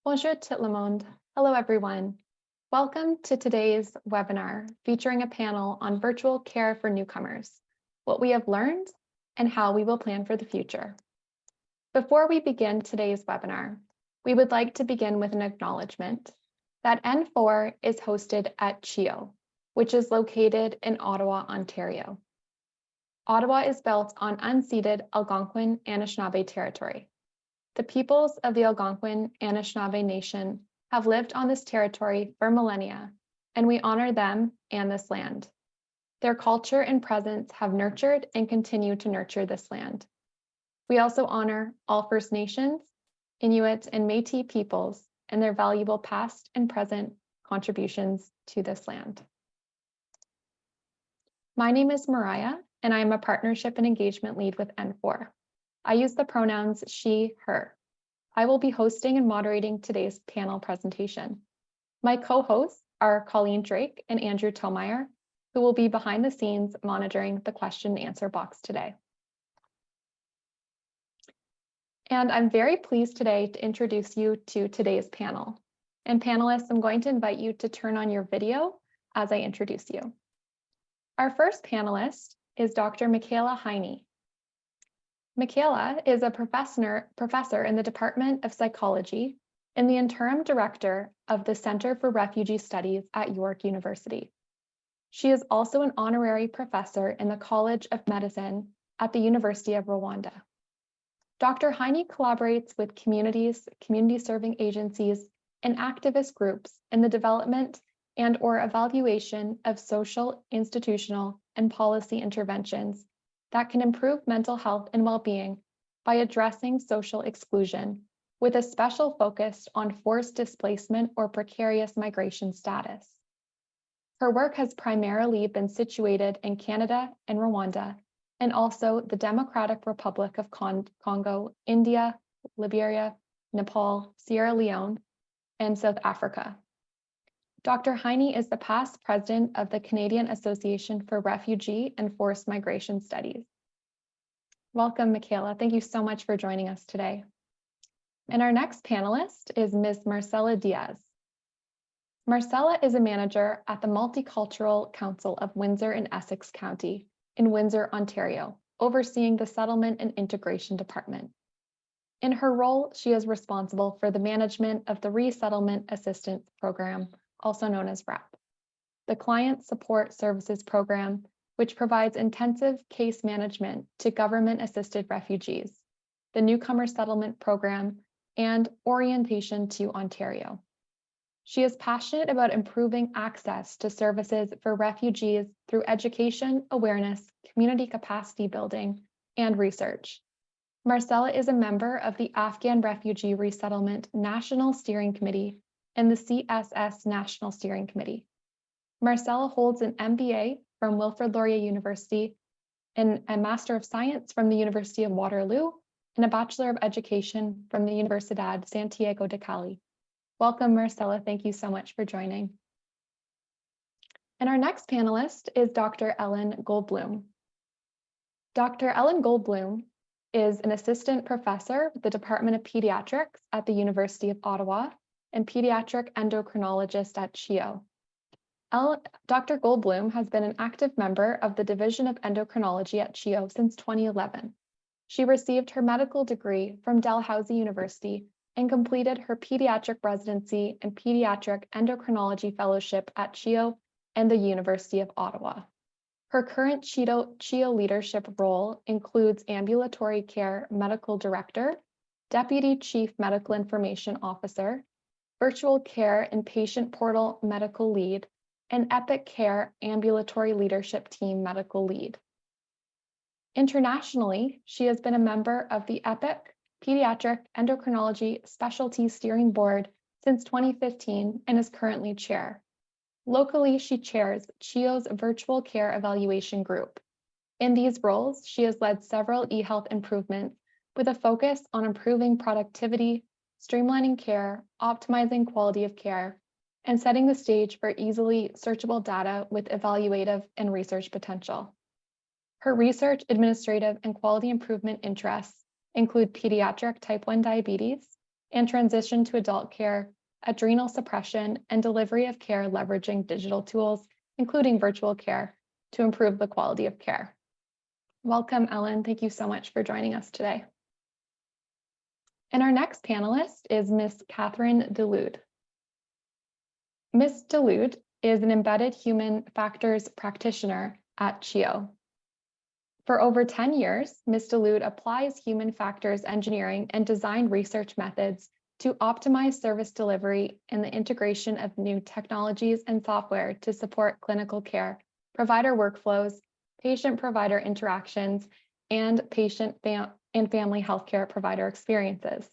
Bonjour tout le monde. Hello, everyone. Welcome to today's webinar featuring a panel on virtual care for newcomers, what we have learned and how we will plan for the future. Before we begin today's webinar, we would like to begin with an acknowledgement that N4 is hosted at CHIO, which is located in Ottawa, Ontario. Ottawa is built on unceded Algonquin Anishinaabe territory. The peoples of the Algonquin Anishinaabe Nation have lived on this territory for millennia, and we honor them and this land. Their culture and presence have nurtured and continue to nurture this land. We also honor all First Nations, Inuit, and Métis peoples and their valuable past and present contributions to this land. My name is Mariah, and I am a partnership and engagement lead with N4. I use the pronouns she, her. I will be hosting and moderating today's panel presentation. My co-hosts are Colleen Drake and Andrew Tomeyer, who will be behind the scenes monitoring the question and answer box today. And I'm very pleased today to introduce you to today's panel. And panelists, I'm going to invite you to turn on your video as I introduce you. Our first panelist is Dr. Michaela Heine. Michaela is a professor in the Department of Psychology and the interim director of the Center for Refugee Studies at York University. She is also an honorary professor in the College of Medicine at the University of Rwanda. Dr. Heine collaborates with communities, community-serving agencies, and activist groups in the development and/or evaluation of social, institutional, and policy interventions that can improve mental health and well-being by addressing social exclusion, with a special focus on forced displacement or precarious migration status. Her work has primarily been situated in Canada and Rwanda, and also the Democratic Republic of Congo, India, Liberia, Nepal, Sierra Leone, and South Africa. Dr. Heine is the past president of the Canadian Association for Refugee and Forced Migration Studies. Welcome, Michaela. Thank you so much for joining us today. And our next panelist is Ms. Marcela Diaz. Marcela is a manager at the Multicultural Council of Windsor and Essex County in Windsor, Ontario, overseeing the Settlement and Integration Department. In her role, she is responsible for the management of the Resettlement Assistance Program, also known as RAP, the Client Support Services Program, which provides intensive case management to government-assisted refugees, the Newcomer Settlement Program, and Orientation to Ontario. She is passionate about improving access to services for refugees through education, awareness, community capacity building, and research. Marcela is a member of the Afghan Refugee Resettlement National Steering Committee and the CSS National Steering Committee. Marcela holds an MBA from Wilfrid Laurier University and a Master of Science from the University of Waterloo and a Bachelor of Education from the Universidad Santiago de Cali. Welcome, Marcela. Thank you so much for joining. And our next panelist is Dr. Ellen Goldblum. Dr. Ellen Goldblum is an assistant professor with the Department of Pediatrics at the University of Ottawa and pediatric endocrinologist at CHIO. Dr. Goldblum has been an active member of the Division of Endocrinology at CHIO since 2011. She received her medical degree from Dalhousie University and completed her pediatric residency and pediatric endocrinology fellowship at CHIO and the University of Ottawa. Her current CHIO leadership role includes ambulatory care medical director, deputy chief medical information officer, virtual care and patient portal medical lead, and Epic Care ambulatory leadership team medical lead. Internationally, she has been a member of the Epic Pediatric Endocrinology Specialty Steering Board since 2015 and is currently chair. Locally, she chairs CHIO's Virtual Care Evaluation Group. In these roles, she has led several e-health improvements with a focus on improving productivity, streamlining care, optimizing quality of care, and setting the stage for easily searchable data with evaluative and research potential. Her research, administrative, and quality improvement interests include pediatric type 1 diabetes, and transition to adult care, adrenal suppression, and delivery of care leveraging digital tools, including virtual care, to improve the quality of care. Welcome, Ellen. Thank you so much for joining us today. And our next panelist is Ms. Catherine Delude. Ms. Delude is an embedded human factors practitioner at CHIO. For over 10 years, Ms. Delude applies human factors engineering and design research methods to optimize service delivery and the integration of new technologies and software to support clinical care, provider workflows, patient-provider interactions, and patient and family healthcare provider experiences.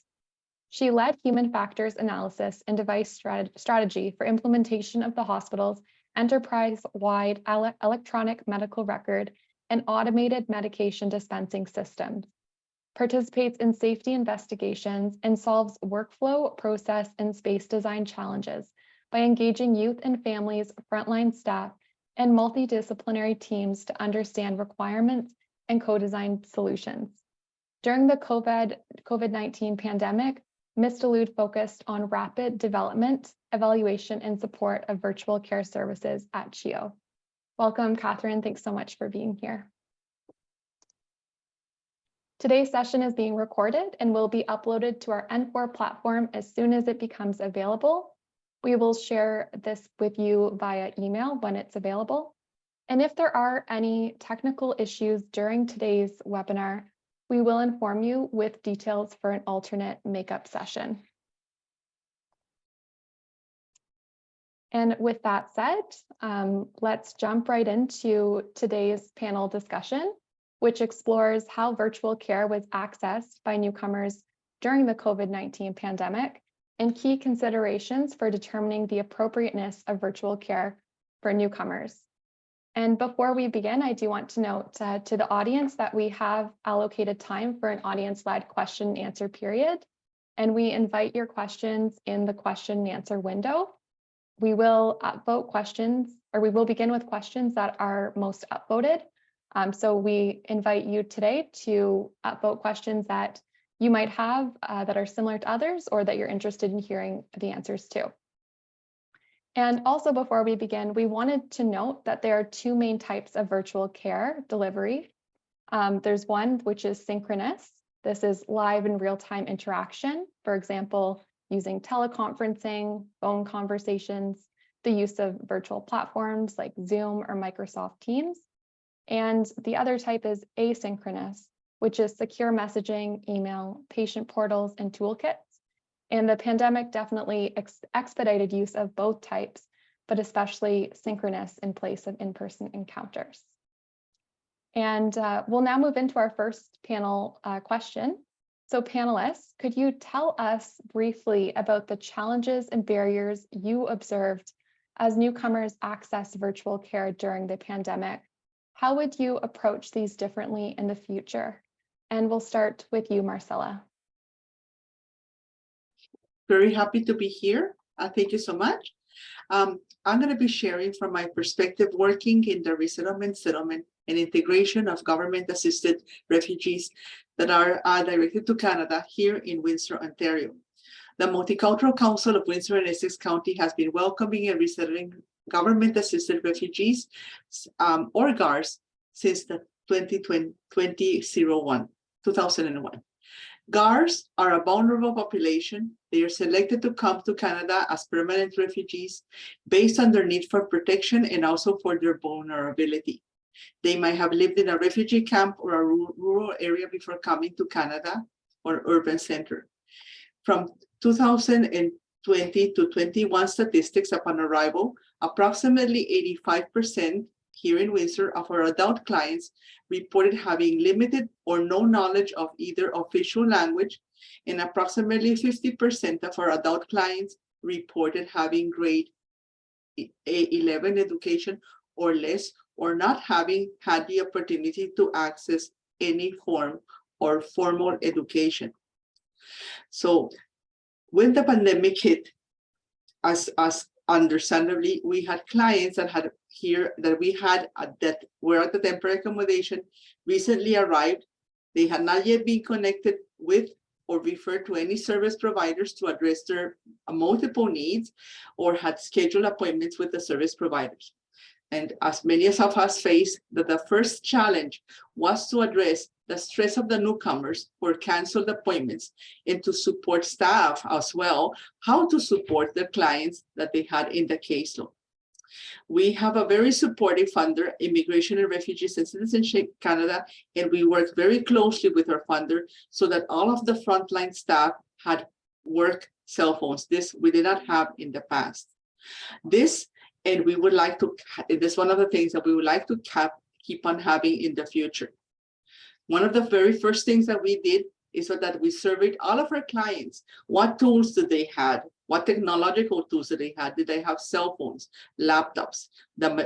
She led human factors analysis and device strategy for implementation of the hospital's enterprise-wide electronic medical record and automated medication dispensing systems, participates in safety investigations, and solves workflow, process, and space design challenges by engaging youth and families, frontline staff, and multidisciplinary teams to understand requirements and co-design solutions. During the COVID-19 pandemic, Ms. Delude focused on rapid development, evaluation, and support of virtual care services at CHIO. Welcome, Catherine. Thanks so much for being here. Today's session is being recorded and will be uploaded to our N4 platform as soon as it becomes available. We will share this with you via email when it's available. And if there are any technical issues during today's webinar, we will inform you with details for an alternate makeup session. And with that said, let's jump right into today's panel discussion, which explores how virtual care was accessed by newcomers during the COVID-19 pandemic and key considerations for determining the appropriateness of virtual care for newcomers. And before we begin, I do want to note to the audience that we have allocated time for an audience-led question and answer period, and we invite your questions in the question and answer window. We will vote questions, or we will begin with questions that are most upvoted. So we invite you today to upvote questions that you might have that are similar to others or that you're interested in hearing the answers to. And also before we begin, we wanted to note that there are two main types of virtual care delivery. There's one which is synchronous. This is live and real-time interaction, for example, using teleconferencing, phone conversations, the use of virtual platforms like Zoom or Microsoft Teams. And the other type is asynchronous, which is secure messaging, email, patient portals, and toolkits. And the pandemic definitely expedited use of both types, but especially synchronous in place of in-person encounters. And we'll now move into our first panel question. So panelists, could you tell us briefly about the challenges and barriers you observed as newcomers access virtual care during the pandemic? How would you approach these differently in the future? And we'll start with you, Marcella. Very happy to be here. Thank you so much. I'm going to be sharing from my perspective working in the resettlement, settlement, and integration of government-assisted refugees that are directed to Canada here in Windsor, Ontario. The Multicultural Council of Windsor and Essex County has been welcoming and resettling government-assisted refugees, or GARs, since the 2001. GARs are a vulnerable population. They are selected to come to Canada as permanent refugees based on their need for protection and also for their vulnerability. They might have lived in a refugee camp or a rural area before coming to Canada or urban center. From 2020 to 21 statistics upon arrival, approximately 85% here in Windsor of our adult clients reported having limited or no knowledge of either official language, and approximately 50% of our adult clients reported having grade 11 education or less, or not having had the opportunity to access any form or formal education. So when the pandemic hit, as understandably, we had clients that had here that we had that were at the temporary accommodation, recently arrived. They had not yet been connected with or referred to any service providers to address their multiple needs, or had scheduled appointments with the service providers. And as many of us faced, that the first challenge was to address the stress of the newcomers for canceled appointments and to support staff as well, how to support the clients that they had in the caseload. We have a very supportive funder, Immigration and Refugees and Citizenship Canada, and we work very closely with our funder so that all of the frontline staff had work cell phones. This we did not have in the past. And we would like to, this is one of the things that we would like to keep on having in the future. One of the very first things that we did is that we surveyed all of our clients. What tools did they have? What technological tools did they have? Did they have cell phones, laptops?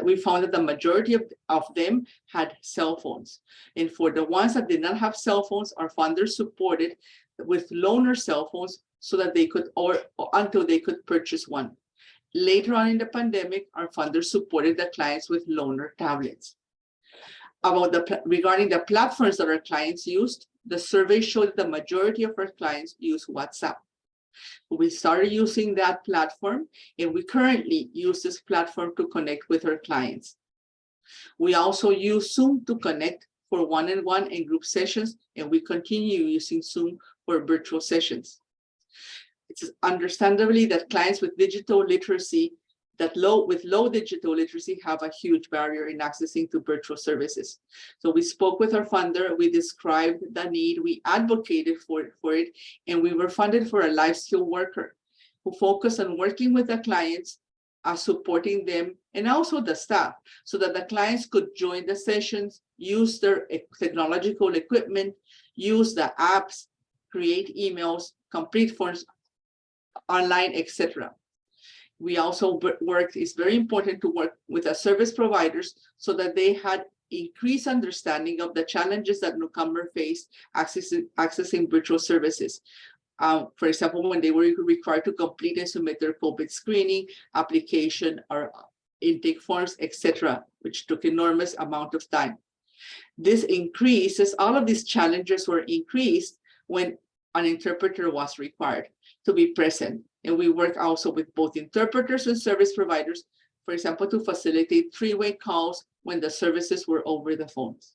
We found that the majority of them had cell phones. And for the ones that did not have cell phones, our funders supported with loaner cell phones so that they could, or until they could purchase one. Later on in the pandemic, our funders supported the clients with loaner tablets. Regarding the platforms that our clients used, the survey showed that the majority of our clients use WhatsApp. We started using that platform, and we currently use this platform to connect with our clients. We also use Zoom to connect for one-on-one and group sessions, and we continue using Zoom for virtual sessions. It's understandably that clients with digital literacy, with low digital literacy, have a huge barrier in accessing to virtual services. So we spoke with our funder, we described the need, we advocated for it, and we were funded for a life skill worker who focused on working with the clients, supporting them, and also the staff, so that the clients could join the sessions, use their technological equipment, use the apps, create emails, complete forms online, etc. We also it's very important to work with the service providers so that they had increased understanding of the challenges that newcomers face accessing virtual services. For example, when they were required to complete and submit their COVID screening, application, or intake forms, etc., which took enormous amount of time. This increases, all of these challenges were increased when an interpreter was required to be present. And we work also with both interpreters and service providers, for example, to facilitate three-way calls when the services were over the phones.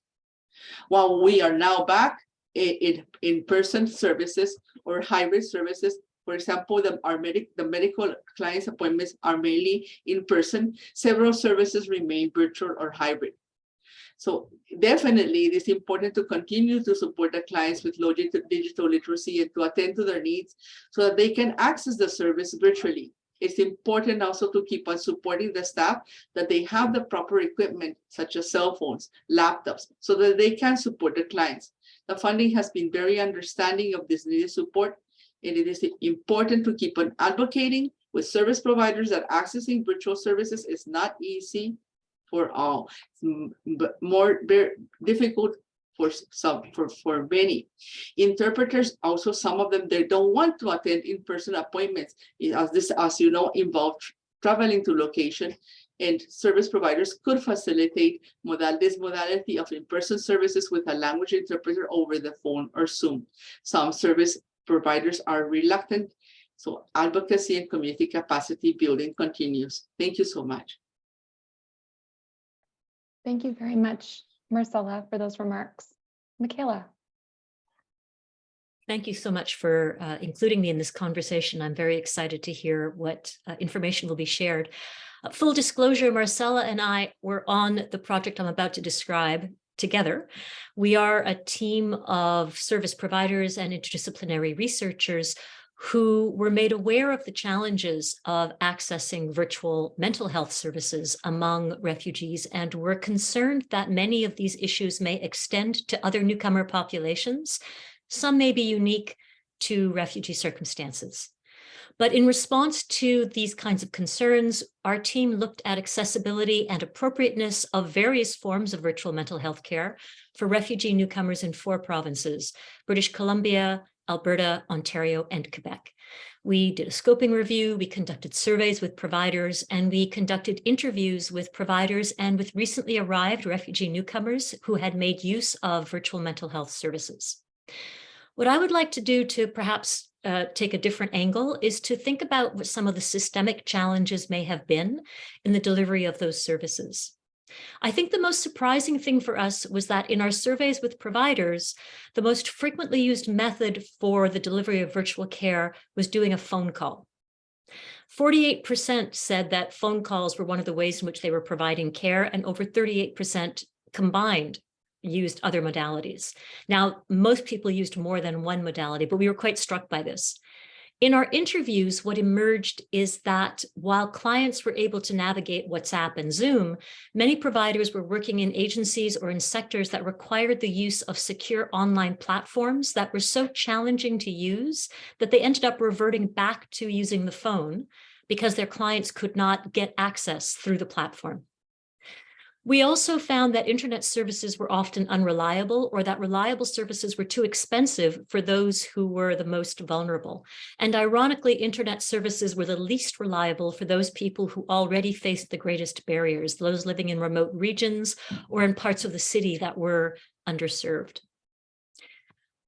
While we are now back in in-person services or hybrid services, for example, the medical clients appointments are mainly in person, several services remain virtual or hybrid. So definitely it is important to continue to support the clients with low digital literacy and to attend to their needs so that they can access the service virtually. It's important also to keep on supporting the staff that they have the proper equipment, such as cell phones, laptops, so that they can support the clients. The funding has been very understanding of this needed support, and it is important to keep on advocating with service providers that accessing virtual services is not easy for all, but very difficult for many. Interpreters also, some of them, they don't want to attend in-person appointments, as you know, involve traveling to location, and service providers could facilitate this modality of in-person services with a language interpreter over the phone or Zoom. Some service providers are reluctant, so advocacy and community capacity building continues. Thank you so much. Thank you very much, Marcela, for those remarks. Michaela. Thank you so much for including me in this conversation. I'm very excited to hear what information will be shared. Full disclosure, Marcela and I were on the project I'm about to describe together. We are a team of service providers and interdisciplinary researchers who were made aware of the challenges of accessing virtual mental health services among refugees and were concerned that many of these issues may extend to other newcomer populations. Some may be unique to refugee circumstances. But in response to these kinds of concerns, our team looked at accessibility and appropriateness of various forms of virtual mental health care for refugee newcomers in 4 provinces: British Columbia, Alberta, Ontario, and Quebec. We did a scoping review, we conducted surveys with providers, and we conducted interviews with providers and with recently arrived refugee newcomers who had made use of virtual mental health services. What I would like to do to perhaps take a different angle is to think about what some of the systemic challenges may have been in the delivery of those services. I think the most surprising thing for us was that in our surveys with providers, the most frequently used method for the delivery of virtual care was doing a phone call. 48% said that phone calls were one of the ways in which they were providing care, and over 38% combined used other modalities. Now, most people used more than one modality, but we were quite struck by this. In our interviews, what emerged is that while clients were able to navigate WhatsApp and Zoom, many providers were working in agencies or in sectors that required the use of secure online platforms that were so challenging to use that they ended up reverting back to using the phone because their clients could not get access through the platform. We also found that internet services were often unreliable, or that reliable services were too expensive for those who were the most vulnerable. And ironically, internet services were the least reliable for those people who already faced the greatest barriers, those living in remote regions or in parts of the city that were underserved.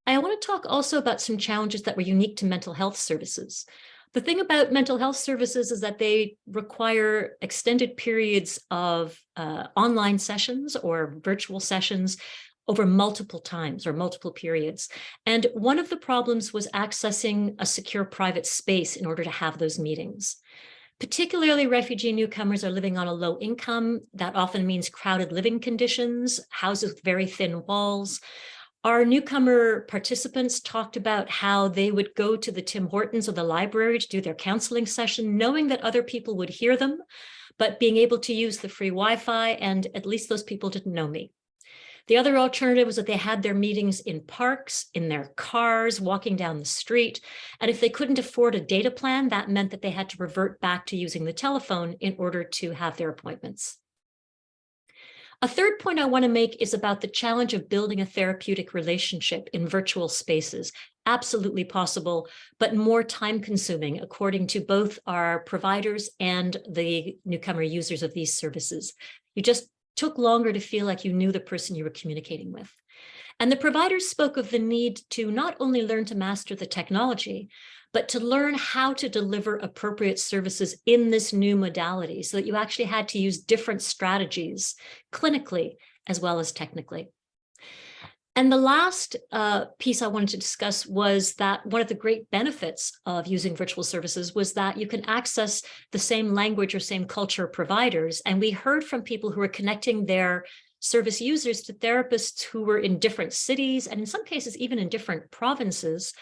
I want to talk also about some challenges that were unique to mental health services. The thing about mental health services is that they require extended periods of online sessions or virtual sessions over multiple times or multiple periods. And one of the problems was accessing a secure private space in order to have those meetings. Particularly refugee newcomers are living on a low income. That often means crowded living conditions, houses with very thin walls. Our newcomer participants talked about how they would go to the Tim Hortons or the library to do their counseling session, knowing that other people would hear them, but being able to use the free Wi-Fi, and at least those people didn't know me. The other alternative was that they had their meetings in parks, in their cars, walking down the street. And if they couldn't afford a data plan, that meant that they had to revert back to using the telephone in order to have their appointments. A third point I want to make is about the challenge of building a therapeutic relationship in virtual spaces. Absolutely possible, but more time-consuming, according to both our providers and the newcomer users of these services. You just took longer to feel like you knew the person you were communicating with. And the providers spoke of the need to not only learn to master the technology, but to learn how to deliver appropriate services in this new modality, so that you actually had to use different strategies clinically as well as technically. And the last piece I wanted to discuss was that one of the great benefits of using virtual services was that you can access the same language or same culture providers. And we heard from people who were connecting their service users to therapists who were in different cities, and in some cases, even in different provinces.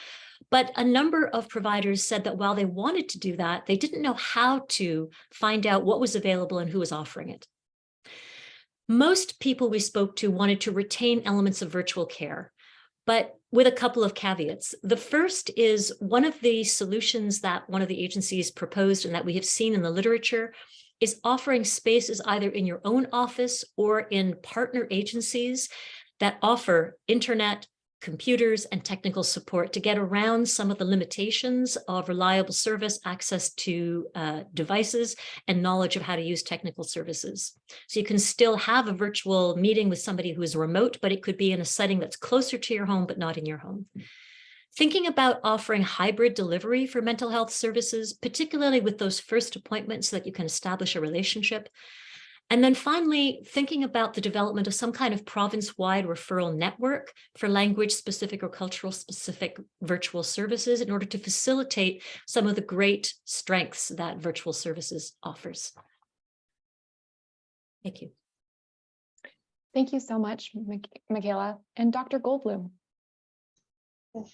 But a number of providers said that while they wanted to do that, they didn't know how to find out what was available and who was offering it. Most people we spoke to wanted to retain elements of virtual care, but with a couple of caveats. The first is one of the solutions that one of the agencies proposed and that we have seen in the literature is offering spaces either in your own office or in partner agencies that offer internet, computers, and technical support to get around some of the limitations of reliable service, access to devices, and knowledge of how to use technical services. So you can still have a virtual meeting with somebody who is remote, but it could be in a setting that's closer to your home, but not in your home. Thinking about offering hybrid delivery for mental health services, particularly with those first appointments so that you can establish a relationship. And then finally, thinking about the development of some kind of province-wide referral network for language-specific or cultural-specific virtual services in order to facilitate some of the great strengths that virtual services offers. Thank you. Thank you so much, Michaela. And Dr. Goldblum. Yes,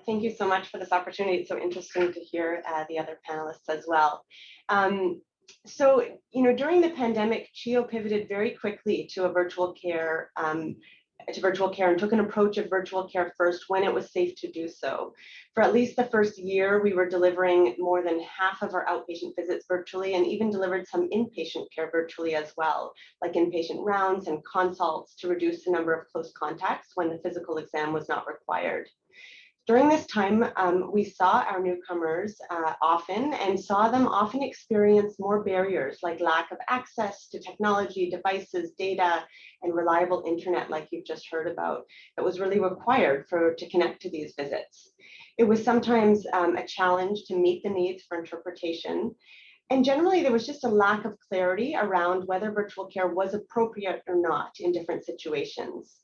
thank you so much for this opportunity. It's so interesting to hear the other panelists as well. So, during the pandemic, CHIO pivoted very quickly to virtual care and took an approach of virtual care first when it was safe to do so. For at least the first year, we were delivering more than half of our outpatient visits virtually, and even delivered some inpatient care virtually as well, like inpatient rounds and consults to reduce the number of close contacts when the physical exam was not required. During this time, we saw our newcomers often and saw them often experience more barriers like lack of access to technology, devices, data, and reliable internet like you've just heard about that was really required to connect to these visits. It was sometimes a challenge to meet the needs for interpretation. And generally, there was just a lack of clarity around whether virtual care was appropriate or not in different situations.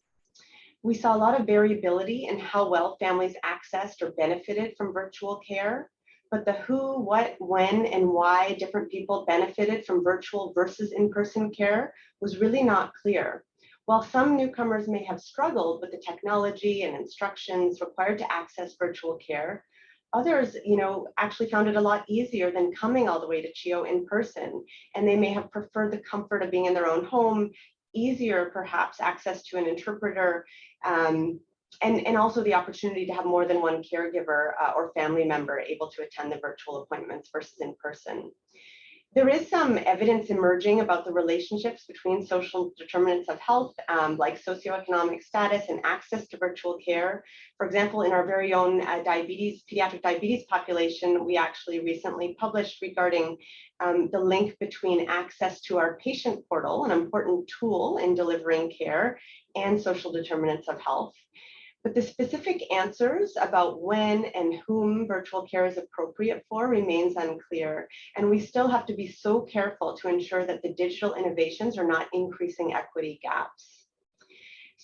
We saw a lot of variability in how well families accessed or benefited from virtual care, but the who, what, when, and why different people benefited from virtual versus in-person care was really not clear. While some newcomers may have struggled with the technology and instructions required to access virtual care, others, actually found it a lot easier than coming all the way to CHEO in person, and they may have preferred the comfort of being in their own home, easier perhaps access to an interpreter, and also the opportunity to have more than one caregiver or family member able to attend the virtual appointments versus in person. There is some evidence emerging about the relationships between social determinants of health, like socioeconomic status and access to virtual care. For example, in our very own pediatric diabetes population, we actually recently published regarding the link between access to our patient portal, an important tool in delivering care, and social determinants of health. But the specific answers about when and whom virtual care is appropriate for remains unclear, and we still have to be so careful to ensure that the digital innovations are not increasing equity gaps.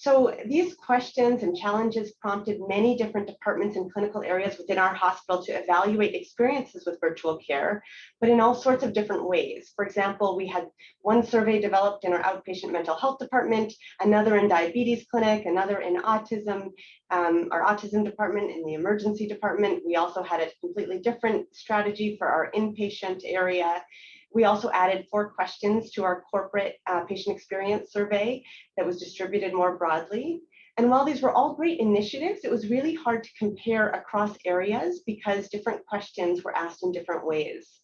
So these questions and challenges prompted many different departments and clinical areas within our hospital to evaluate experiences with virtual care, but in all sorts of different ways. For example, we had one survey developed in our outpatient mental health department, another in diabetes clinic, another in autism, our autism department, in the emergency department. We also had a completely different strategy for our inpatient area. We also added 4 questions to our corporate patient experience survey that was distributed more broadly. And while these were all great initiatives, it was really hard to compare across areas because different questions were asked in different ways.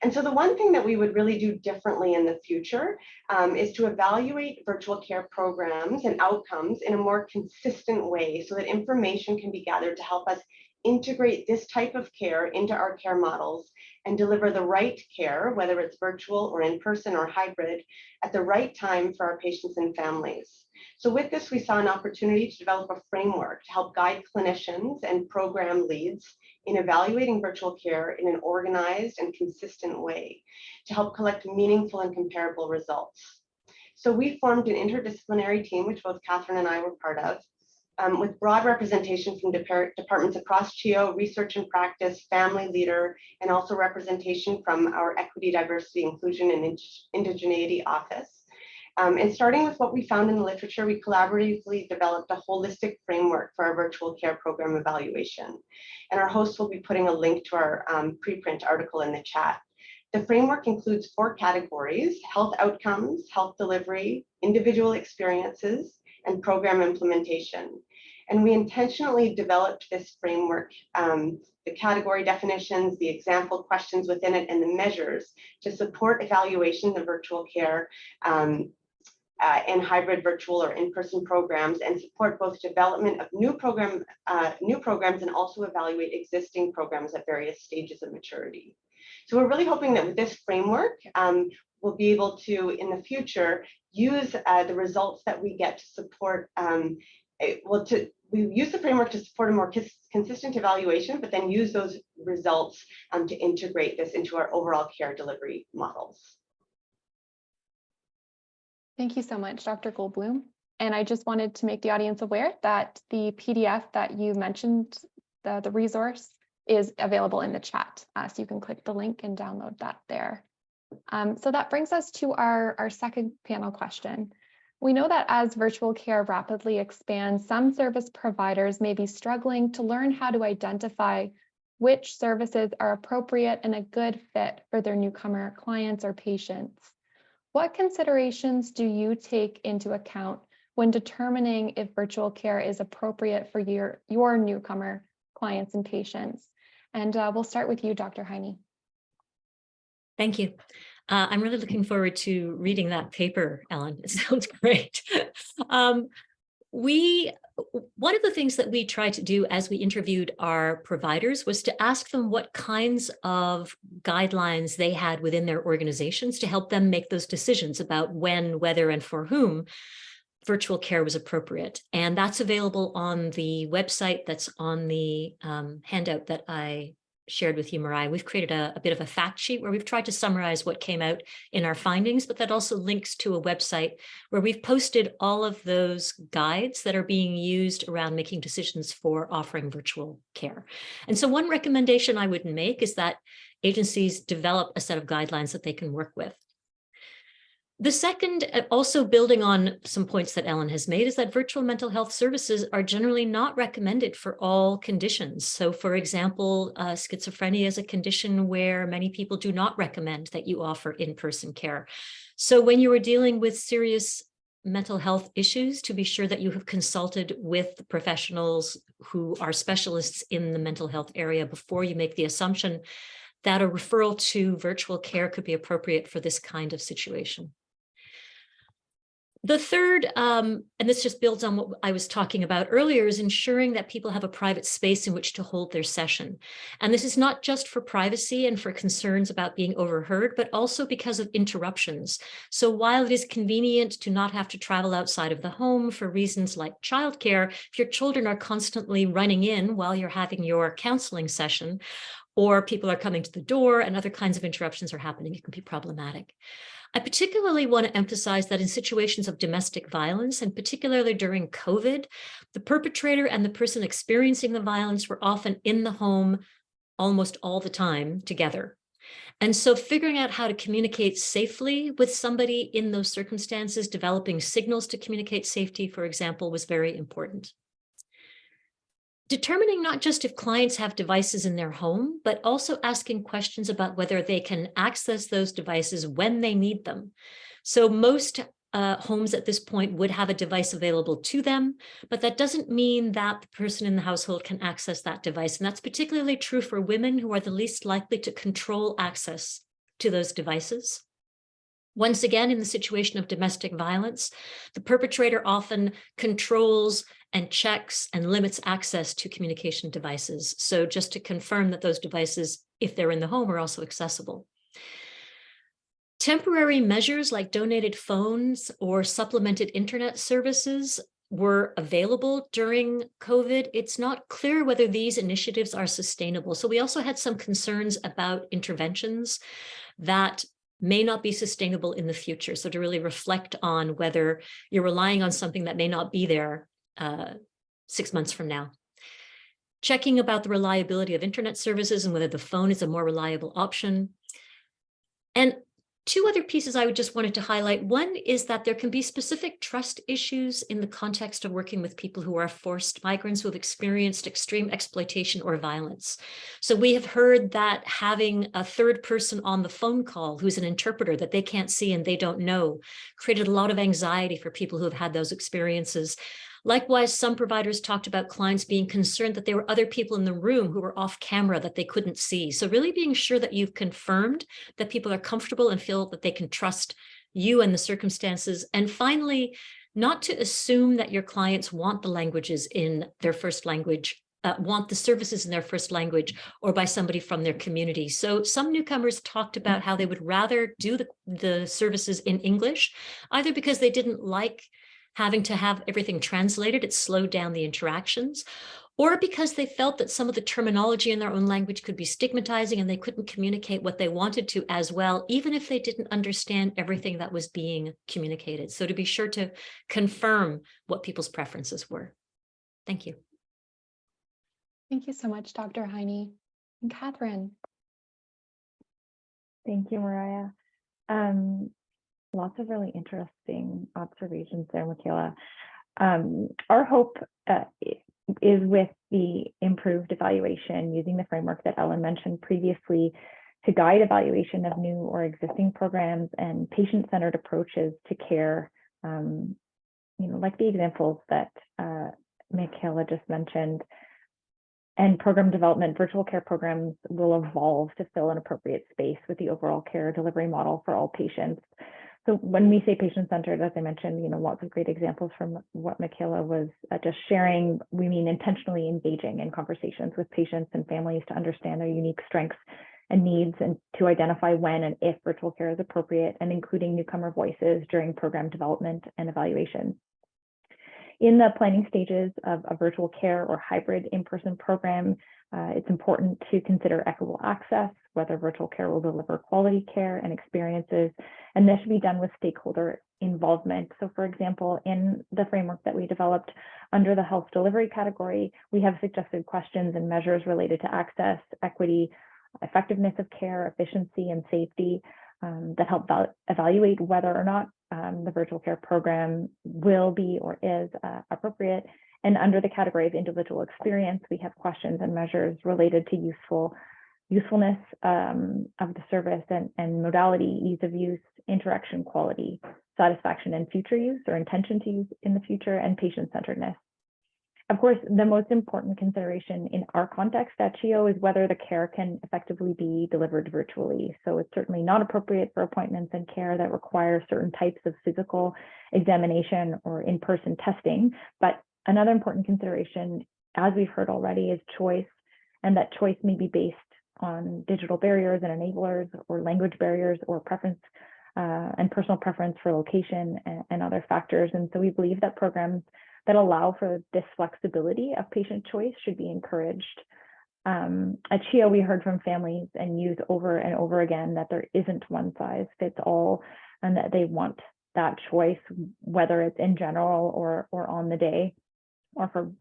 And so the one thing that we would really do differently in the future is to evaluate virtual care programs and outcomes in a more consistent way so that information can be gathered to help us integrate this type of care into our care models and deliver the right care, whether it's virtual or in person or hybrid, at the right time for our patients and families. So with this, we saw an opportunity to develop a framework to help guide clinicians and program leads in evaluating virtual care in an organized and consistent way to help collect meaningful and comparable results. So we formed an interdisciplinary team, which both Catherine and I were part of, with broad representation from departments across CHEO, research and practice, family leader, and also representation from our Equity, Diversity, Inclusion, and Indigeneity office. And starting with what we found in the literature, we collaboratively developed a holistic framework for our virtual care program evaluation. And our host will be putting a link to our preprint article in the chat. The framework includes 4 categories: health outcomes, health delivery, individual experiences, and program implementation. And we intentionally developed this framework, the category definitions, the example questions within it, and the measures to support evaluation of virtual care and hybrid virtual or in-person programs, and support both development of new programs and also evaluate existing programs at various stages of maturity. So we're really hoping that with this framework, we'll be able to, in the future, use the results that we get to support, we use the framework to support a more consistent evaluation, but then use those results to integrate this into our overall care delivery models. Thank you so much, Dr. Goldblum. And I just wanted to make the audience aware that the PDF that you mentioned, the resource, is available in the chat. So you can click the link and download that there. So that brings us to our second panel question. We know that as virtual care rapidly expands, some service providers may be struggling to learn how to identify which services are appropriate and a good fit for their newcomer clients or patients. What considerations do you take into account when determining if virtual care is appropriate for your newcomer clients and patients? And we'll start with you, Dr. Heine. Thank you. I'm really looking forward to reading that paper, Ellen. It sounds great. One of the things that we tried to do as we interviewed our providers was to ask them what kinds of guidelines they had within their organizations to help them make those decisions about when, whether, and for whom virtual care was appropriate. And that's available on the website that's on the handout that I shared with you, Mariah. We've created a bit of a fact sheet where we've tried to summarize what came out in our findings, but that also links to a website where we've posted all of those guides that are being used around making decisions for offering virtual care. And so one recommendation I would make is that agencies develop a set of guidelines that they can work with. The second, also building on some points that Ellen has made, is that virtual mental health services are generally not recommended for all conditions. So for example, schizophrenia is a condition where many people do not recommend that you offer in-person care. So when you are dealing with serious mental health issues, to be sure that you have consulted with professionals who are specialists in the mental health area before you make the assumption that a referral to virtual care could be appropriate for this kind of situation. The third, and this just builds on what I was talking about earlier, is ensuring that people have a private space in which to hold their session. And this is not just for privacy and for concerns about being overheard, but also because of interruptions. So while it is convenient to not have to travel outside of the home for reasons like childcare, if your children are constantly running in while you're having your counseling session, or people are coming to the door and other kinds of interruptions are happening, it can be problematic. I particularly want to emphasize that in situations of domestic violence, and particularly during COVID, the perpetrator and the person experiencing the violence were often in the home almost all the time together. And so figuring out how to communicate safely with somebody in those circumstances, developing signals to communicate safety, for example, was very important. Determining not just if clients have devices in their home, but also asking questions about whether they can access those devices when they need them. So most homes at this point would have a device available to them, but that doesn't mean that the person in the household can access that device. And that's particularly true for women, who are the least likely to control access to those devices. Once again, in the situation of domestic violence, the perpetrator often controls and checks and limits access to communication devices. So just to confirm that those devices, if they're in the home, are also accessible. Temporary measures like donated phones or supplemented internet services were available during COVID. It's not clear whether these initiatives are sustainable. So we also had some concerns about interventions that may not be sustainable in the future. So to really reflect on whether you're relying on something that may not be there 6 months from now. Checking about the reliability of internet services and whether the phone is a more reliable option. And two other pieces I would just wanted to highlight. One is that there can be specific trust issues in the context of working with people who are forced migrants who have experienced extreme exploitation or violence. So we have heard that having a third person on the phone call who's an interpreter that they can't see and they don't know created a lot of anxiety for people who have had those experiences. Likewise, some providers talked about clients being concerned that there were other people in the room who were off camera that they couldn't see. So really being sure that you've confirmed that people are comfortable and feel that they can trust you and the circumstances. And finally, not to assume that your clients want the languages in their first language, want the services in their first language or by somebody from their community. So some newcomers talked about how they would rather do the services in English, either because they didn't like having to have everything translated, it slowed down the interactions, or because they felt that some of the terminology in their own language could be stigmatizing and they couldn't communicate what they wanted to as well, even if they didn't understand everything that was being communicated. So to be sure to confirm what people's preferences were. Thank you. Thank you so much, Dr. Heine. And Catherine. Thank you, Mariah. Lots of really interesting observations there, Michaela. Our hope is with the improved evaluation using the framework that Ellen mentioned previously to guide evaluation of new or existing programs and patient-centered approaches to care, like the examples that Michaela just mentioned. And program development, virtual care programs will evolve to fill an appropriate space with the overall care delivery model for all patients. So when we say patient-centered, as I mentioned, lots of great examples from what Michaela was just sharing. We mean intentionally engaging in conversations with patients and families to understand their unique strengths and needs, and to identify when and if virtual care is appropriate, and including newcomer voices during program development and evaluation. In the planning stages of a virtual care or hybrid in-person program, it's important to consider equitable access, whether virtual care will deliver quality care and experiences, and this should be done with stakeholder involvement. So for example, in the framework that we developed under the health delivery category, we have suggested questions and measures related to access, equity, effectiveness of care, efficiency, and safety that help evaluate whether or not the virtual care program will be or is appropriate. And under the category of individual experience, we have questions and measures related to usefulness of the service and modality, ease of use, interaction quality, satisfaction and future use or intention to use in the future, and patient-centeredness. Of course, the most important consideration in our context at CHIO is whether the care can effectively be delivered virtually. So it's certainly not appropriate for appointments and care that require certain types of physical examination or in-person testing. But another important consideration, as we've heard already, is choice, and that choice may be based on digital barriers and enablers, or language barriers, or preference and personal preference for location and other factors. And so we believe that programs that allow for this flexibility of patient choice should be encouraged. At CHIO, we heard from families and youth over and over again that there isn't one size fits all, and that they want that choice, whether it's in general or on the day, or for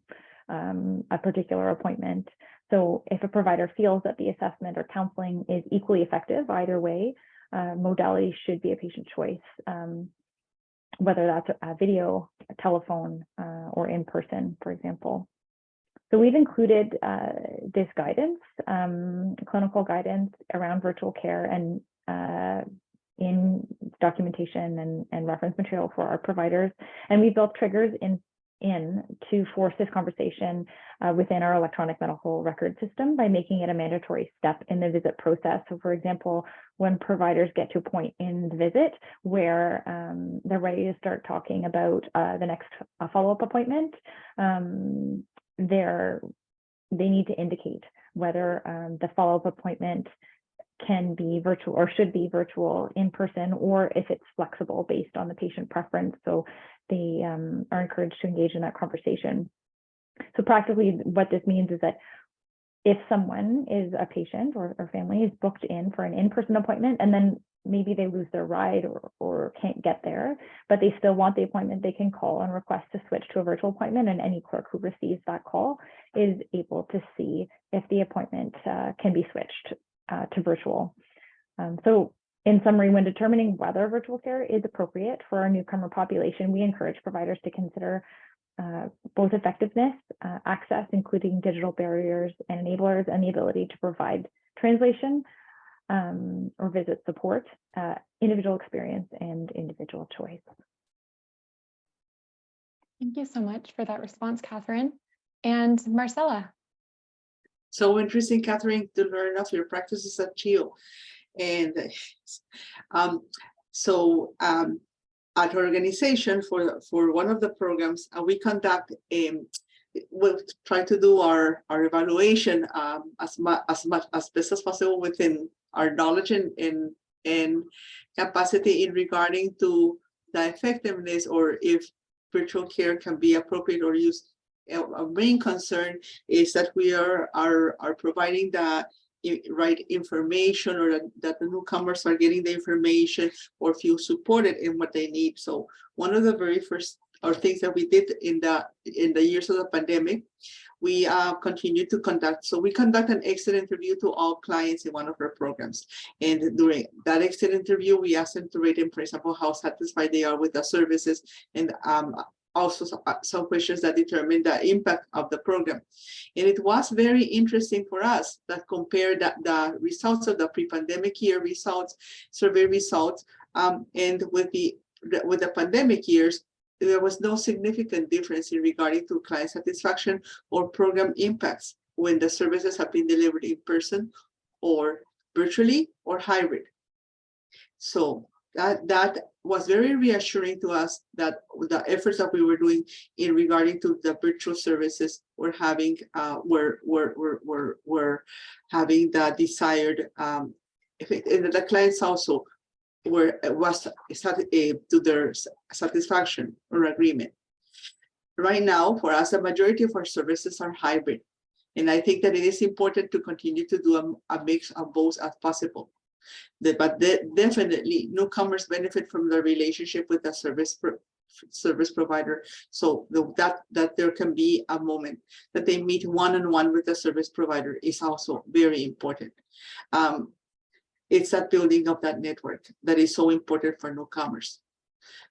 a particular appointment. So if a provider feels that the assessment or counseling is equally effective either way, modality should be a patient choice, whether that's a video, a telephone, or in person, for example. So we've included this guidance, clinical guidance around virtual care, and in documentation and reference material for our providers. And we built triggers in to force this conversation within our electronic medical record system by making it a mandatory step in the visit process. So for example, when providers get to a point in the visit where they're ready to start talking about the next follow-up appointment, they need to indicate whether the follow-up appointment can be virtual or should be virtual, in person, or if it's flexible based on the patient preference. So they are encouraged to engage in that conversation. So practically what this means is that if someone is a patient or family is booked in for an in-person appointment, and then maybe they lose their ride or can't get there, but they still want the appointment, they can call and request to switch to a virtual appointment, and any clerk who receives that call is able to see if the appointment can be switched to virtual. So in summary, when determining whether virtual care is appropriate for our newcomer population, we encourage providers to consider both effectiveness, access, including digital barriers and enablers, and the ability to provide translation or visit support, individual experience, and individual choice. Thank you so much for that response, Catherine. And Marcella. So interesting, Catherine, to learn of your practices at CHIO. And at our organization, for one of the programs, we conduct we'll try to do our evaluation as best as possible within our knowledge and capacity in regarding to the effectiveness, or if virtual care can be appropriate or used. Our main concern is that we are providing the right information, or that the newcomers are getting the information or feel supported in what they need. So one of the very first things that we did in the years of the pandemic, we continued to conduct. So we conduct an exit interview to all clients in one of our programs. And during that exit interview, we asked them to rate them, for example, how satisfied they are with the services, and also some questions that determine the impact of the program. And it was very interesting for us that compared the results of the pre-pandemic year results, survey results, and with the pandemic years, there was no significant difference in regarding to client satisfaction or program impacts when the services have been delivered in person or virtually or hybrid. So that was very reassuring to us that the efforts that we were doing in regarding to the virtual services were having were having the desired effect, and the clients also was to their satisfaction or agreement. Right now, for us, the majority of our services are hybrid, and I think that it is important to continue to do a mix of both as possible. But definitely newcomers benefit from the relationship with the service provider, so that there can be a moment that they meet one-on-one with the service provider is also very important. It's that building of that network that is so important for newcomers.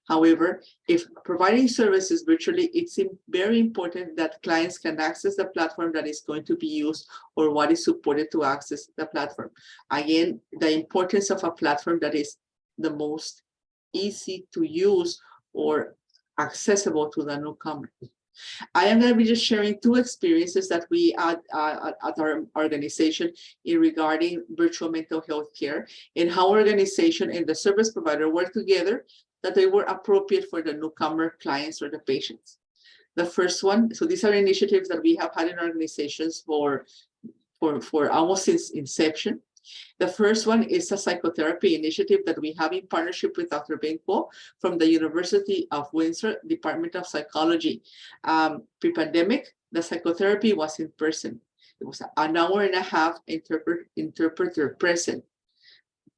However, if providing services virtually, it's very important that clients can access the platform that is going to be used or what is supported to access the platform. Again, the importance of a platform that is the most easy to use or accessible to the newcomer. I am going to be just sharing two experiences that we had at our organization in regarding virtual mental health care and how organization and the service provider work together, that they were appropriate for the newcomer clients or the patients. The first one, so these are initiatives that we have had in organizations for almost since inception. The first one is a psychotherapy initiative that we have in partnership with Dr. Benko from the University of Windsor, Department of Psychology. Pre-pandemic, the psychotherapy was in person. It was an hour and a half interpreter present.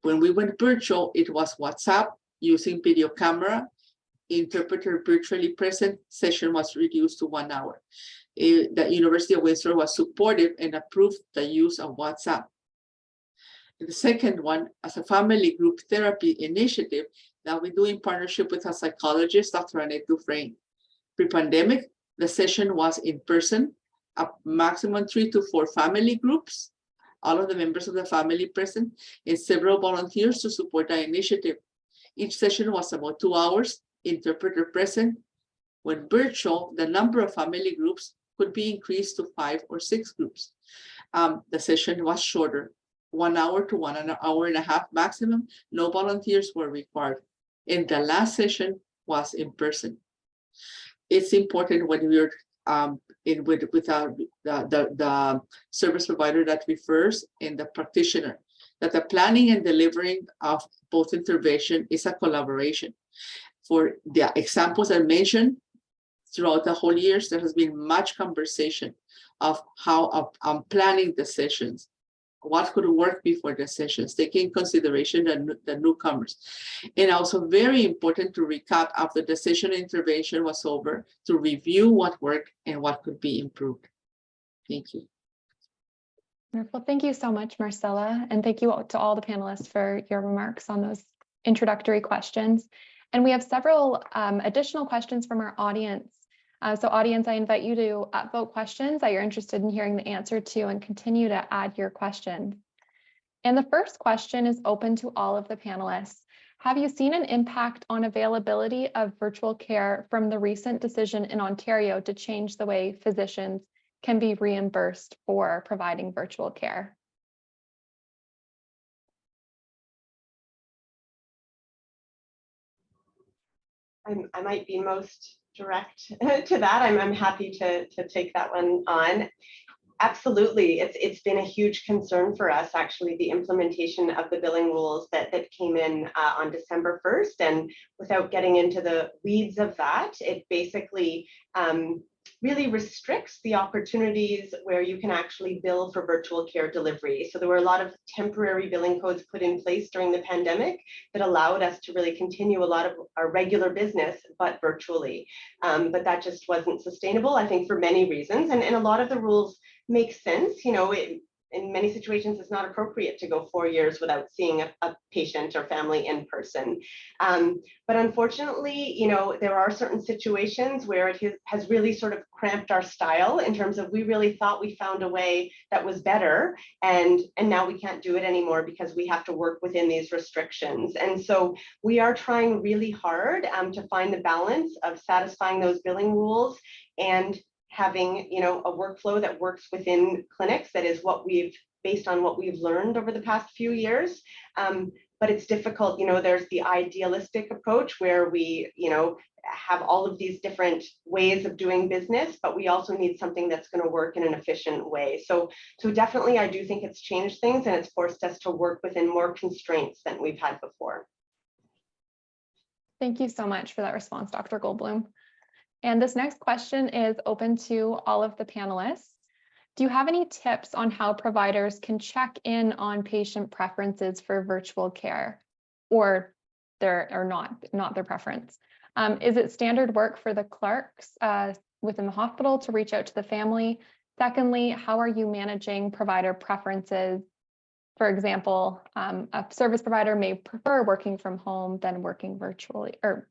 When we went virtual, it was WhatsApp, using video camera, interpreter virtually present, session was reduced to 1 hour. The University of Windsor was supportive and approved the use of WhatsApp. And the second one, as a family group therapy initiative that we do in partnership with a psychologist, Dr. Annette Dufresne. Pre-pandemic, the session was in person, a maximum 3 to 4 family groups, all of the members of the family present, and several volunteers to support the initiative. Each session was about 2 hours, interpreter present. When virtual, the number of family groups could be increased to 5 or 6 groups. The session was shorter, 1 hour to 1 hour and a half maximum. No volunteers were required. And the last session was in person. It's important when we're with the service provider that refers and the practitioner, that the planning and delivering of both intervention is a collaboration. For the examples I mentioned, throughout the whole years, there has been much conversation of how I'm planning the sessions, what could work before the sessions, taking in consideration the newcomers. And also very important to recap after the session intervention was over, to review what worked and what could be improved. Thank you. Wonderful. Thank you so much, Marcella. And thank you to all the panelists for your remarks on those introductory questions. And we have several additional questions from our audience. So audience, I invite you to vote questions that you're interested in hearing the answer to and continue to add your questions. And the first question is open to all of the panelists. Have you seen an impact on availability of virtual care from the recent decision in Ontario to change the way physicians can be reimbursed for providing virtual care? I might be most direct to that. I'm happy to take that one on. Absolutely, it's been a huge concern for us, actually, the implementation of the billing rules that came in on December 1st. And without getting into the weeds of that, it basically really restricts the opportunities where you can actually bill for virtual care delivery. So there were a lot of temporary billing codes put in place during the pandemic that allowed us to really continue a lot of our regular business, but virtually. But that just wasn't sustainable, I think, for many reasons. And a lot of the rules make sense. You know, in many situations, it's not appropriate to go 4 years without seeing a patient or family in person. But unfortunately, you know, there are certain situations where it has really sort of cramped our style in terms of we really thought we found a way that was better, and now we can't do it anymore because we have to work within these restrictions. And so we are trying really hard to find the balance of satisfying those billing rules and having, you know, a workflow that works within clinics. That is what we've, based on what we've learned over the past few years. but it's difficult. There's the idealistic approach where we, have all of these different ways of doing business, but we also need something that's going to work in an efficient way. So definitely, I do think it's changed things, and it's forced us to work within more constraints than we've had before. Thank you so much for that response, Dr. Goldblum. And this next question is open to all of the panelists. Do you have any tips on how providers can check in on patient preferences for virtual care, or not their preference? Is it standard work for the clerks within the hospital to reach out to the family? Secondly, how are you managing provider preferences? For example, a service provider may prefer working from home than working virtually, or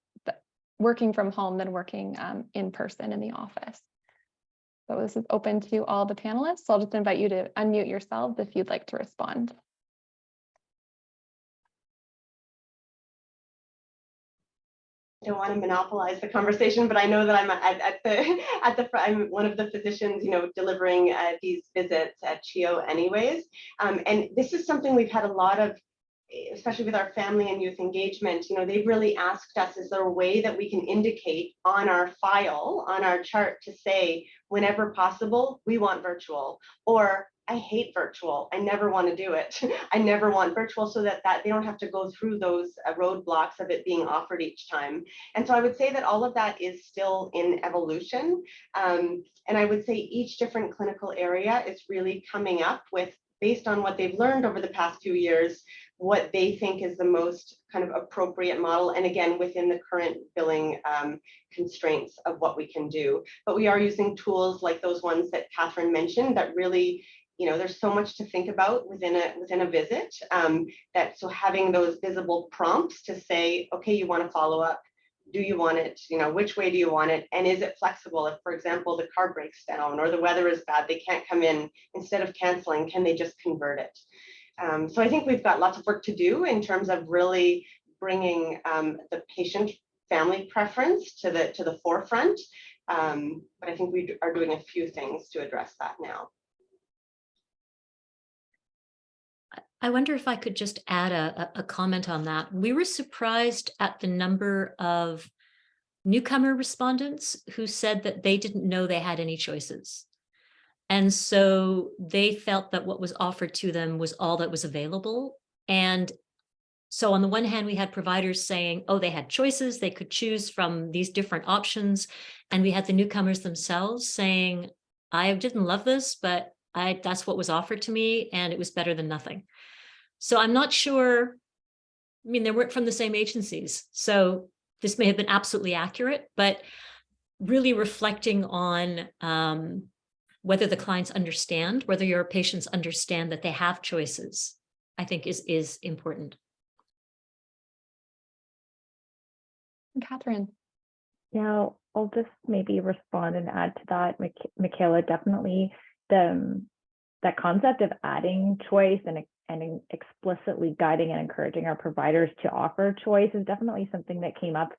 working from home than working in person in the office. So this is open to all the panelists. So I'll just invite you to unmute yourselves if you'd like to respond. I don't want to monopolize the conversation, but I know that I'm at the front. I'm one of the physicians, delivering these visits at CHIO anyways. And this is something we've had a lot of, especially with our family and youth engagement. They've really asked us, is there a way that we can indicate on our file, on our chart, to say, whenever possible, we want virtual, or I hate virtual, I never want to do it. I never want virtual, so that they don't have to go through those roadblocks of it being offered each time. And so I would say that all of that is still in evolution. And I would say each different clinical area is really coming up with, based on what they've learned over the past few years, what they think is the most kind of appropriate model. And again, within the current billing constraints of what we can do. But we are using tools like those ones that Catherine mentioned that really, there's so much to think about within a visit, so having those visible prompts to say, okay, you want to follow up. Do you want it? Which way do you want it? And is it flexible? If, for example, the car breaks down or the weather is bad, they can't come in, instead of canceling, can they just convert it? So I think we've got lots of work to do in terms of really bringing the patient family preference to the forefront. But I think we are doing a few things to address that now. I wonder if I could just add a comment on that. We were surprised at the number of newcomer respondents who said that they didn't know they had any choices. And so they felt that what was offered to them was all that was available. And so on the one hand, we had providers saying, oh, they had choices, they could choose from these different options. And we had the newcomers themselves saying, I didn't love this, but that's what was offered to me, and it was better than nothing. So I'm not sure, they weren't from the same agencies. So this may have been absolutely accurate, but really reflecting on whether the clients understand, whether your patients understand that they have choices, I think is important. Catherine. Yeah, I'll just maybe respond and add to that. Michaela, definitely that concept of adding choice and explicitly guiding and encouraging our providers to offer choice is definitely something that came up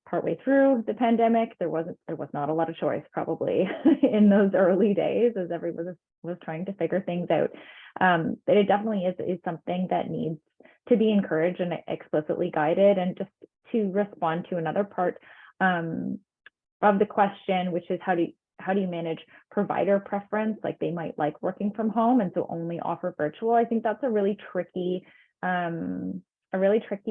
partway through the pandemic. There was not a lot of choice probably in those early days as everyone was trying to figure things out. But it definitely is something that needs to be encouraged and explicitly guided. And just to respond to another part of the question, which is how do you manage provider preference? Like they might like working from home and so only offer virtual. I think that's a really tricky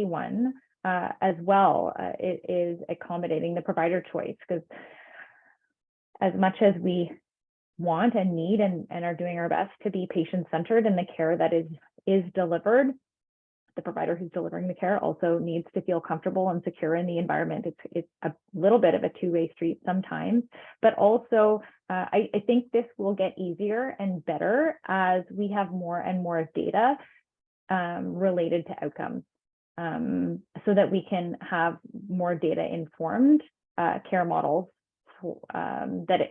one as well. It is accommodating the provider choice, because as much as we want and need and are doing our best to be patient-centered in the care that is delivered, the provider who's delivering the care also needs to feel comfortable and secure in the environment. It's a little bit of a two-way street sometimes, but also I think this will get easier and better as we have more and more data related to outcomes, so that we can have more data-informed care models that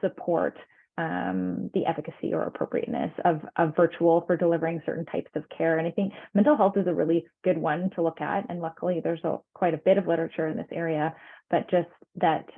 support the efficacy or appropriateness of virtual for delivering certain types of care. And I think mental health is a really good one to look at. And luckily, there's quite a bit of literature in this area, but just that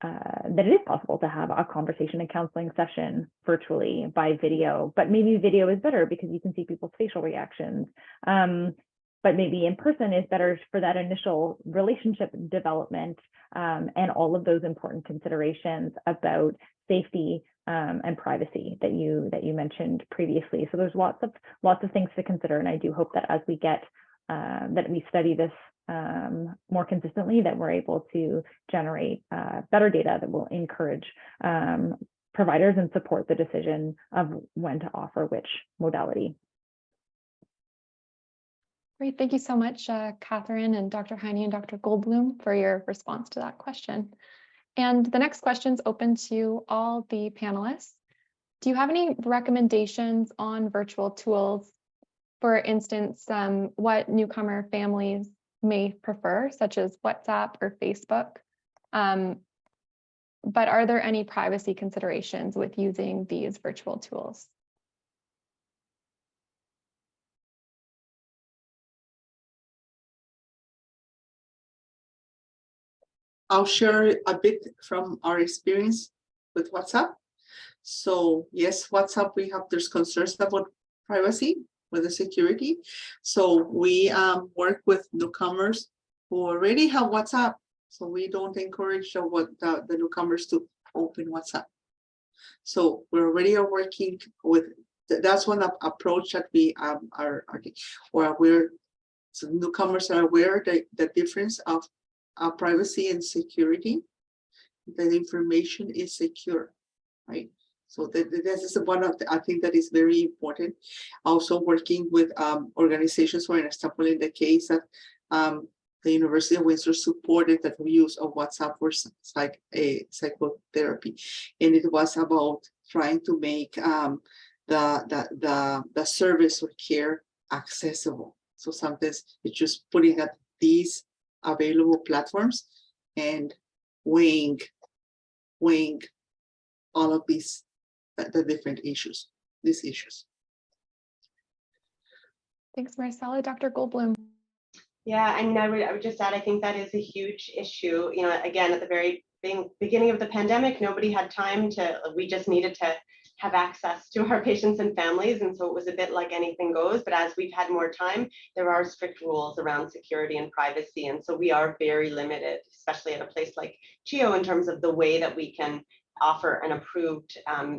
that it is possible to have a conversation and counseling session virtually by video, but maybe video is better because you can see people's facial reactions. But maybe in person is better for that initial relationship development, and all of those important considerations about safety and privacy that you mentioned previously. So there's lots of things to consider, and I do hope that as we get that we study this more consistently, that we're able to generate better data that will encourage providers and support the decision of when to offer which modality. Great, thank you so much, Catherine and Dr. Heine and Dr. Goldblum for your response to that question. And the next question is open to all the panelists. Do you have any recommendations on virtual tools? For instance, what newcomer families may prefer, such as WhatsApp or Facebook? But are there any privacy considerations with using these virtual tools? I'll share a bit from our experience with WhatsApp. So yes, WhatsApp, there's concerns about privacy, with the security. So we work with newcomers who already have WhatsApp. So we don't encourage the newcomers to open WhatsApp. So we're already working with, that's one approach that we are where so newcomers are aware the difference of privacy and security. That information is secure, right? So this is one of I think that is very important. Also working with organizations, for example, in the case that the University of Windsor supported the use of WhatsApp for psychotherapy, and it was about trying to make the service or care accessible. So sometimes it's just putting at these available platforms and weighing all of these the different issues, these issues. Thanks, Marcella. Dr. Goldblum. Yeah, and I would just add, I think that is a huge issue. You know, again, at the very beginning of the pandemic, nobody had time we just needed to have access to our patients and families. And so it was a bit like anything goes. But as we've had more time, there are strict rules around security and privacy. And so we are very limited, especially at a place like CHEO, in terms of the way that we can offer an approved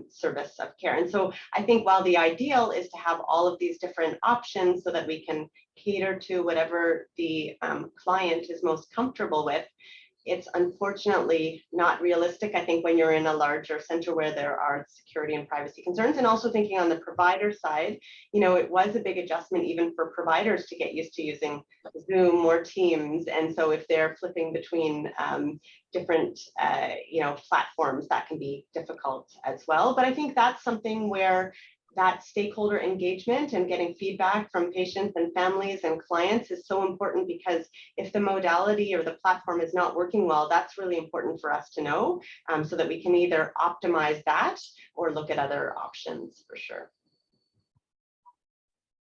service of care. And so I think while the ideal is to have all of these different options so that we can cater to whatever the client is most comfortable with, it's unfortunately not realistic. I think when you're in a larger center where there are security and privacy concerns, and also thinking on the provider side, you know, it was a big adjustment even for providers to get used to using Zoom or Teams. And so if they're flipping between different, you know, platforms, that can be difficult as well. But I think that's something where that stakeholder engagement and getting feedback from patients and families and clients is so important, because if the modality or the platform is not working well, that's really important for us to know, so that we can either optimize that or look at other options for sure.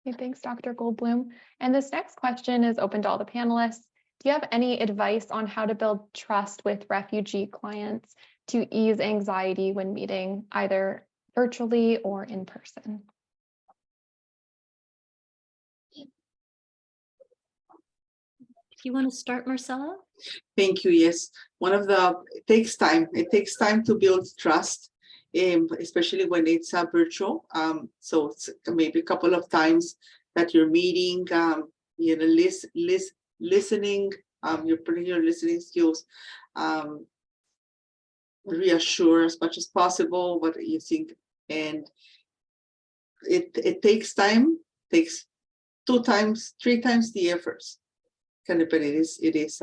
Okay, thanks, Dr. Goldblum. And this next question is open to all the panelists. Do you have any advice on how to build trust with refugee clients to ease anxiety when meeting either virtually or in person? If you want to start, Marcella? Thank you. Yes, it takes time. It takes time to build trust, especially when it's virtual. So it's maybe a couple of times that you're meeting, you know, listening, you're putting your listening skills, reassure as much as possible what you think. And it takes time, takes 2 times, 3 times the efforts. But it is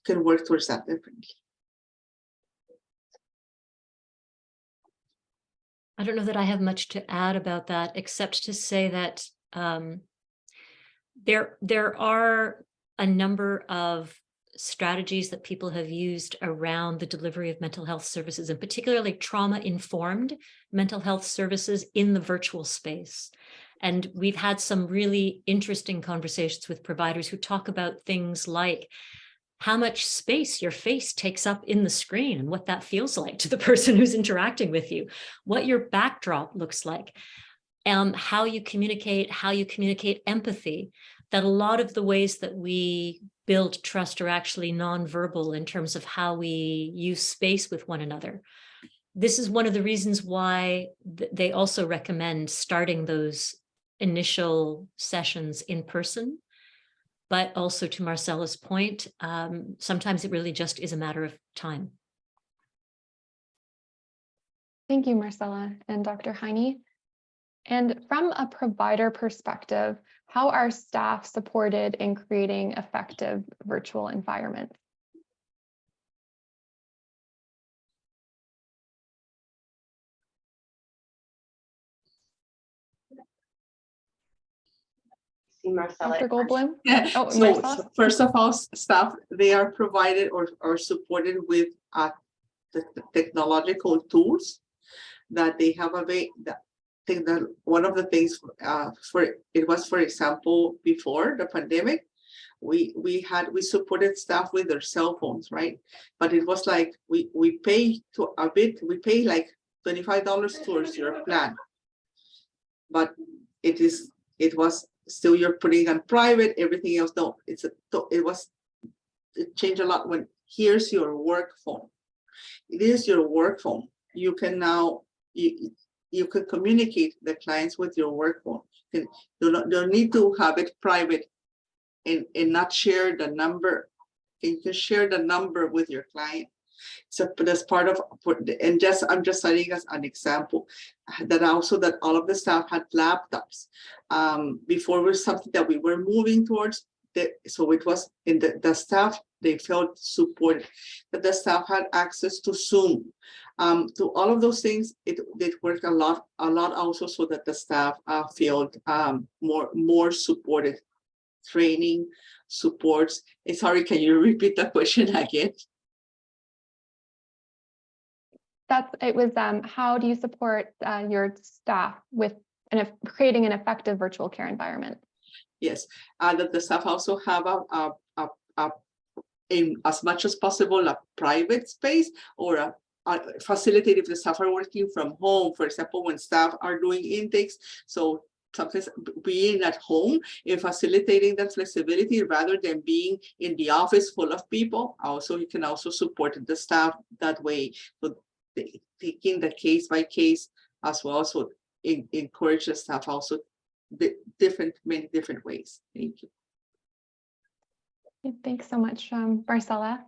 can work towards that differently. I don't know that I have much to add about that, except to say that there are a number of strategies that people have used around the delivery of mental health services, and particularly trauma-informed mental health services in the virtual space. And we've had some really interesting conversations with providers who talk about things like how much space your face takes up in the screen and what that feels like to the person who's interacting with you, what your backdrop looks like, how you communicate empathy, that a lot of the ways that we build trust are actually nonverbal in terms of how we use space with one another. This is one of the reasons why they also recommend starting those initial sessions in person. But also, to Marcella's point, sometimes it really just is a matter of time. Thank you, Marcella and Dr. Heine. And from a provider perspective, how are staff supported in creating effective virtual environments? Marcella. Dr. Goldblum? Yeah. Oh, So Marcella? first of all, staff, they are provided or supported with the technological tools that they have available. I think that one of the things for example, before the pandemic, we supported staff with their cell phones, right? But it was like we pay like $25 towards your plan, but it was still you're putting on private, everything else. No, it changed a lot when here's your work phone. It is your work phone. You can now you can communicate the clients with your work phone. You don't need to have it private and not share the number. You can share the number with your client. So that's part of, and I'm just citing as an example that all of the staff had laptops. Before was something that we were moving towards. So it was in the staff, they felt supported, that the staff had access to Zoom, to all of those things. It worked a lot also, so that the staff felt more supported. Training, supports. Sorry, can you repeat the question again? It was how do you support your staff with creating an effective virtual care environment? Yes, that the staff also have in as much as possible a private space, or facilitate if the staff are working from home. For example, when staff are doing intakes, so sometimes being at home and facilitating that flexibility rather than being in the office full of people. Also, you can also support the staff that way. So taking the case by case as well. So encourage the staff also many different ways. Thank you. Thanks so much, Marcella.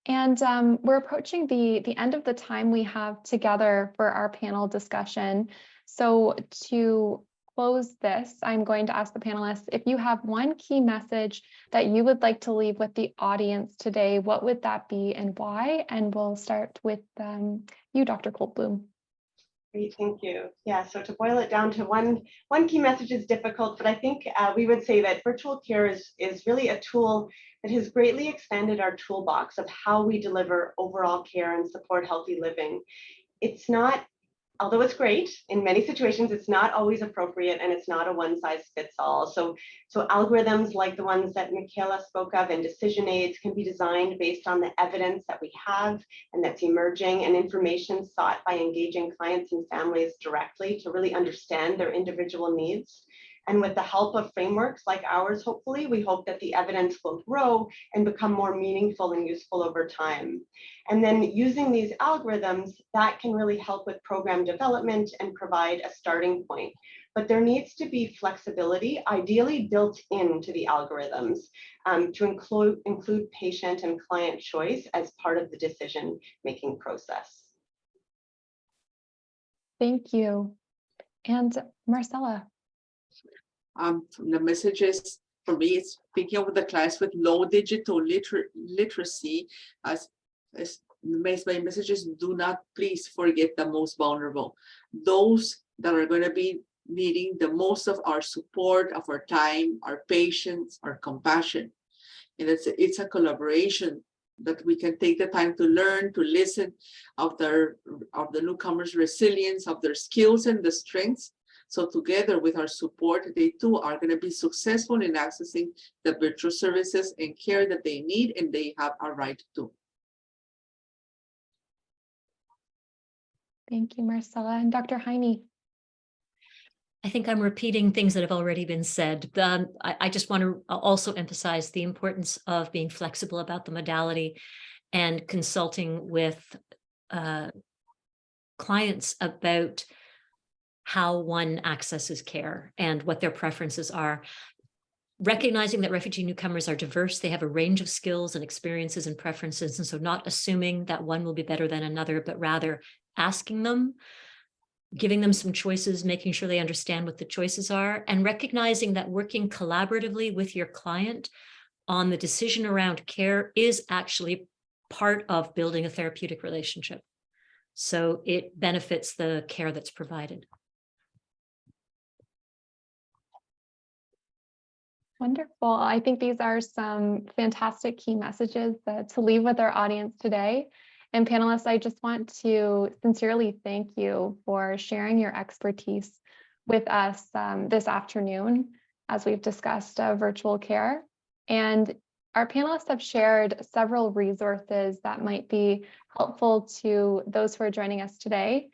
And we're approaching the end of the time we have together for our panel discussion. So to close this, I'm going to ask the panelists, if you have one key message that you would like to leave with the audience today, what would that be and why? And we'll start with you, Dr. Goldblum. Great, thank you. Yeah, so to boil it down to one key message is difficult, but I think we would say that virtual care is really a tool that has greatly expanded our toolbox of how we deliver overall care and support healthy living. It's not, although it's great, in many situations, it's not always appropriate, and it's not a one-size-fits-all. So algorithms like the ones that Michaela spoke of and decision aids can be designed based on the evidence that we have and that's emerging, and information sought by engaging clients and families directly to really understand their individual needs. And with the help of frameworks like ours, hopefully, we hope that the evidence will grow and become more meaningful and useful over time. And then using these algorithms, that can really help with program development and provide a starting point. But there needs to be flexibility, ideally built into the algorithms, to include patient and client choice as part of the decision-making process. Thank you. And Marcella. The messages for me, it's speaking of the class with low digital literacy, as my messages, do not please forget the most vulnerable, those that are going to be needing the most of our support, of our time, our patience, our compassion. And it's a collaboration that we can take the time to learn, to listen of the newcomers' resilience, of their skills and the strengths, So together with our support, they too are going to be successful in accessing the virtual services and care that they need and they have a right to. Thank you, Marcella. And Dr. Heine. I think I'm repeating things that have already been said. I just want to also emphasize the importance of being flexible about the modality and consulting with clients about how one accesses care and what their preferences are. Recognizing that refugee newcomers are diverse, they have a range of skills and experiences and preferences, and so not assuming that one will be better than another, but rather asking them, giving them some choices, making sure they understand what the choices are, and recognizing that working collaboratively with your client on the decision around care is actually part of building a therapeutic relationship. So it benefits the care that's provided. Wonderful. I think these are some fantastic key messages to leave with our audience today. And panelists, I just want to sincerely thank you for sharing your expertise with us this afternoon as we've discussed virtual care. And our panelists have shared several resources that might be helpful to those who are joining us today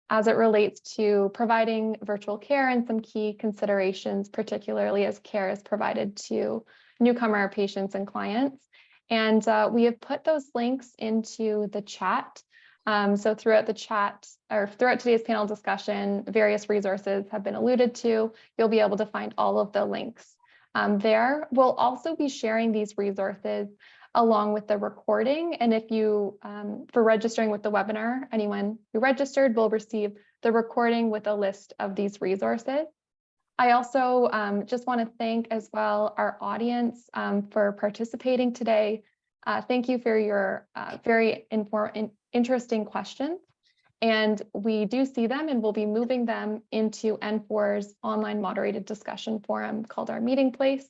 as it relates to providing virtual care and some key considerations, particularly as care is provided to newcomer patients and clients. And we have put those links into the chat. So throughout the chat or throughout today's panel discussion, various resources have been alluded to. You'll be able to find all of the links there. We'll also be sharing these resources along with the recording. And if you, for registering with the webinar, anyone who registered will receive the recording with a list of these resources. I also just want to thank as well our audience for participating today. Thank you for your very interesting questions. And we do see them and we'll be moving them into N4's online moderated discussion forum called our Meeting Place.